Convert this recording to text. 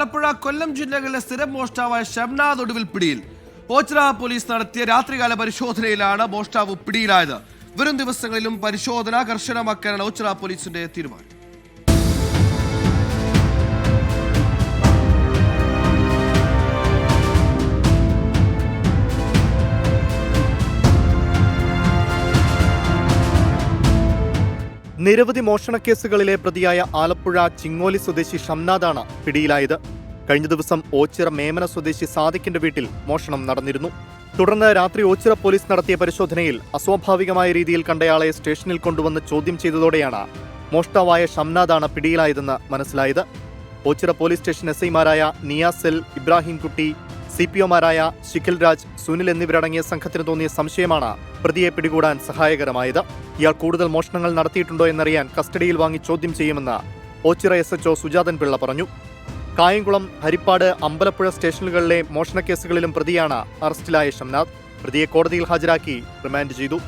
ആലപ്പുഴ, കൊല്ലം ജില്ലകളിലെ സ്ഥിരം മോഷ്ടാവായ ഷംനാദ് ഒടുവിൽ പിടിയിൽ. ഓച്ചിറ പോലീസ് നടത്തിയ രാത്രികാല പരിശോധനയിലാണ് മോഷ്ടാവ് പിടിയിലായത്. വരും ദിവസങ്ങളിലും പരിശോധന കർശനമാക്കാനാണ് ഓച്ചിറ പോലീസിന്റെ തീരുമാനം. നിരവധി മോഷണക്കേസുകളിലെ പ്രതിയായ ആലപ്പുഴ ചിങ്ങോലി സ്വദേശി ഷംനാദാണ് പിടിയിലായത്. കഴിഞ്ഞ ദിവസം ഓച്ചിറ മേമന സ്വദേശി സാദിഖിന്റെ വീട്ടിൽ മോഷണം നടന്നിരുന്നു. തുടർന്ന് രാത്രി ഓച്ചിറ പോലീസ് നടത്തിയ പരിശോധനയിൽ അസ്വാഭാവികമായ രീതിയിൽ കണ്ടയാളെ സ്റ്റേഷനിൽ കൊണ്ടുവന്ന് ചോദ്യം ചെയ്തതോടെയാണ് മോഷ്ടാവായ ഷംനാദാണ് പിടിയിലായതെന്ന് മനസ്സിലായത്. ഓച്ചിറ പോലീസ് സ്റ്റേഷൻ SI-മാരായ നിയാസ്, ഇബ്രാഹിം കുട്ടി, CPO-മാരായ ശിഖിൽ രാജ്, സുനിൽ എന്നിവരടങ്ങിയ സംഘത്തിന് തോന്നിയ സംശയമാണ് പ്രതിയെ പിടികൂടാൻ സഹായകരമായത്. ഇയാൾ കൂടുതൽ മോഷണങ്ങൾ നടത്തിയിട്ടുണ്ടോ എന്നറിയാൻ കസ്റ്റഡിയിൽ വാങ്ങി ചോദ്യം ചെയ്യുമെന്ന് ഓച്ചിറ SHO സുജാതൻ പിള്ള പറഞ്ഞു. കായംകുളം, ഹരിപ്പാട്, അമ്പലപ്പുഴ സ്റ്റേഷനുകളിലെ മോഷണക്കേസുകളിലും പ്രതിയാണ് അറസ്റ്റിലായ ഷംനാദ്. പ്രതിയെ കോടതിയിൽ ഹാജരാക്കി റിമാൻഡ് ചെയ്തു.